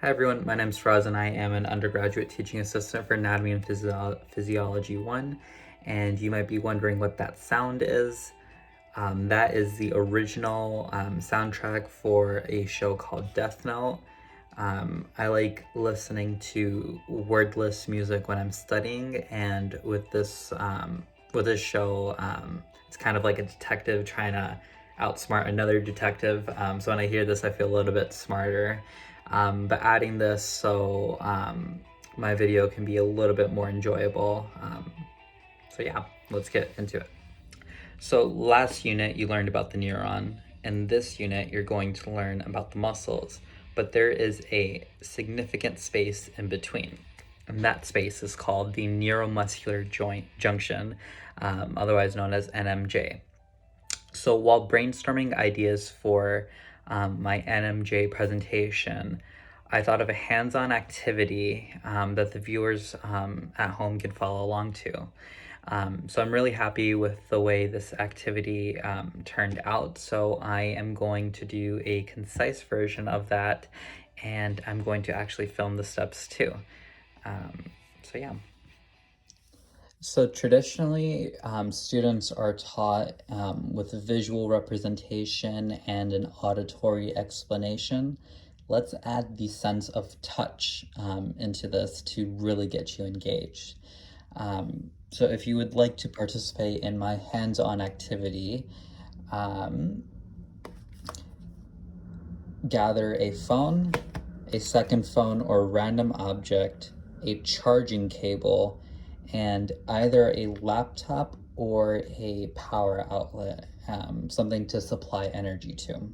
Hi everyone, my name is Faraz and I am an undergraduate teaching assistant for Anatomy and Physiology 1, and you might be wondering what that sound is. That is the original soundtrack for a show called Death Note. I like listening to wordless music when I'm studying, and with this show, it's kind of like a detective trying to outsmart another detective. So when I hear this, I feel a little bit smarter. But adding this so my video can be a little bit more enjoyable. So yeah, let's get into it. So last unit you learned about the neuron. In this unit you're going to learn about the muscles, but there is a significant space in between. And that space is called the neuromuscular joint junction, otherwise known as NMJ. So while brainstorming ideas for my NMJ presentation, I thought of a hands-on activity that the viewers at home can follow along to. So I'm really happy with the way this activity turned out. So I am going to do a concise version of that, and I'm going to actually film the steps too. So yeah. So traditionally, students are taught with a visual representation and an auditory explanation. Let's add the sense of touch into this to really get you engaged. So if you would like to participate in my hands-on activity, gather a phone, a second phone or random object, a charging cable, and either a laptop or a power outlet, something to supply energy to.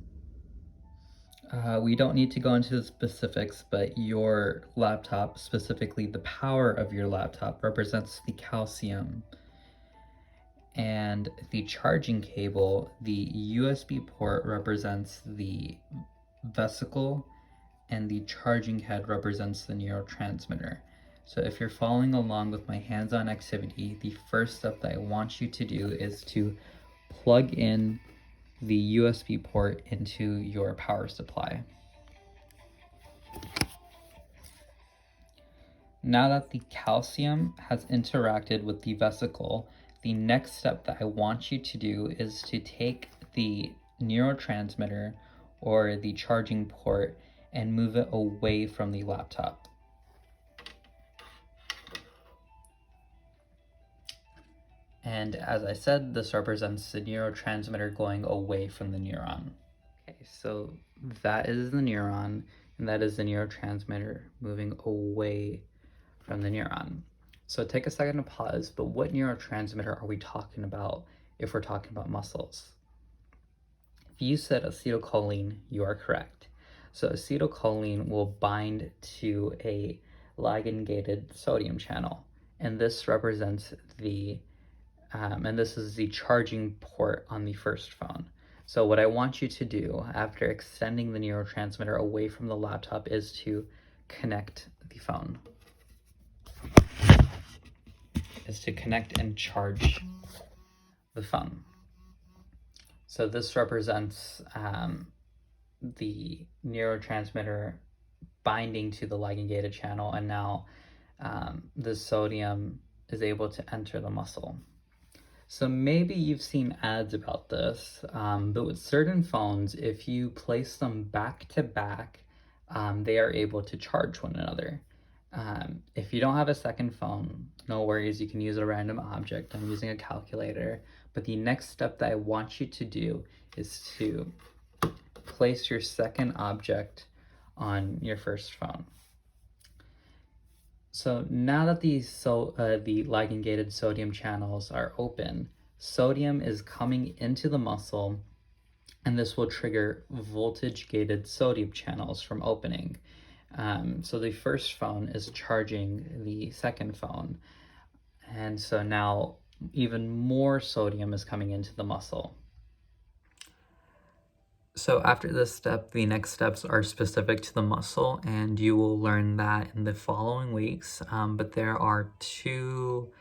We don't need to go into the specifics, but your laptop, specifically the power of your laptop, represents the calcium. And the charging cable, the USB port, represents the vesicle, and the charging head represents the neurotransmitter. So if you're following along with my hands-on activity, the first step that I want you to do is to plug in the USB port into your power supply. Now that the calcium has interacted with the vesicle, the next step that I want you to do is to take the neurotransmitter or the charging port and move it away from the laptop. And as I said, this represents the neurotransmitter going away from the neuron. Okay, so that is the neuron, and that is the neurotransmitter moving away from the neuron. So take a second to pause, but what neurotransmitter are we talking about if we're talking about muscles? If you said acetylcholine, you are correct. So acetylcholine will bind to a ligand-gated sodium channel, and this represents the and this is the charging port on the first phone. So what I want you to do after extending the neurotransmitter away from the laptop is to connect the phone. Is to connect and charge the phone. So this represents the neurotransmitter binding to the ligand-gated channel, and now the sodium is able to enter the muscle. So maybe you've seen ads about this, but with certain phones, if you place them back to back, they are able to charge one another. If you don't have a second phone, no worries, you can use a random object. I'm using a calculator, but the next step that I want you to do is to place your second object on your first phone. So now that the ligand-gated sodium channels are open, sodium is coming into the muscle, and this will trigger voltage-gated sodium channels from opening. So the first phone is charging the second phone, and so now even more sodium is coming into the muscle. So after this step, the next steps are specific to the muscle, and you will learn that in the following weeks. But there are two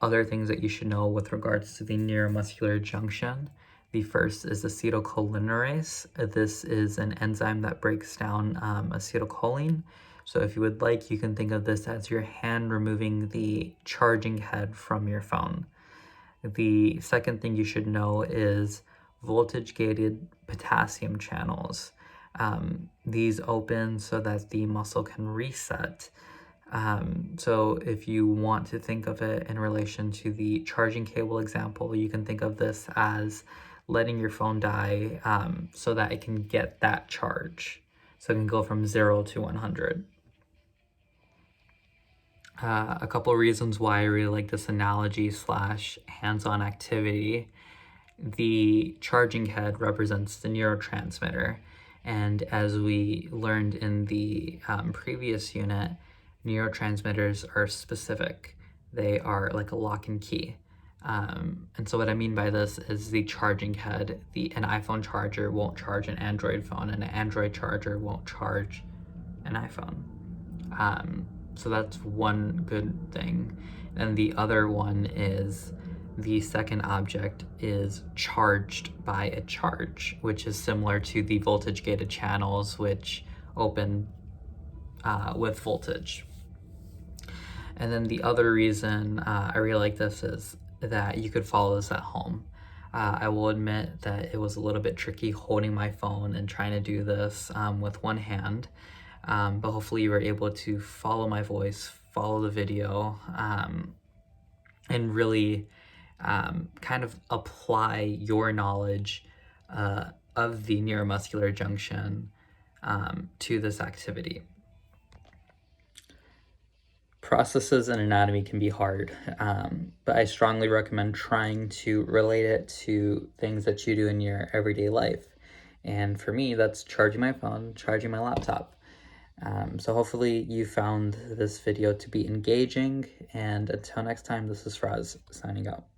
other things that you should know with regards to the neuromuscular junction. The first is acetylcholinesterase. This is an enzyme that breaks down acetylcholine. So if you would like, you can think of this as your hand removing the charging head from your phone. The second thing you should know is voltage-gated potassium channels. These open so that the muscle can reset. So if you want to think of it in relation to the charging cable example, you can think of this as letting your phone die so that it can get that charge. So it can go from 0 to 100. A couple reasons why I really like this analogy / hands-on activity. The charging head represents the neurotransmitter. And as we learned in the previous unit, neurotransmitters are specific. They are like a lock and key. And so what I mean by this is the charging head. An iPhone charger won't charge an Android phone, and an Android charger won't charge an iPhone. So that's one good thing. And the other one is the second object is charged by a charge, which is similar to the voltage-gated channels, which open with voltage. And then the other reason I really like this is that you could follow this at home. I will admit that it was a little bit tricky holding my phone and trying to do this with one hand, but hopefully you were able to follow my voice, follow the video, and really kind of apply your knowledge of the neuromuscular junction to this activity. Processes in anatomy can be hard, but I strongly recommend trying to relate it to things that you do in your everyday life. And for me, that's charging my phone, charging my laptop. So hopefully you found this video to be engaging, and until next time, this is Fraz signing out.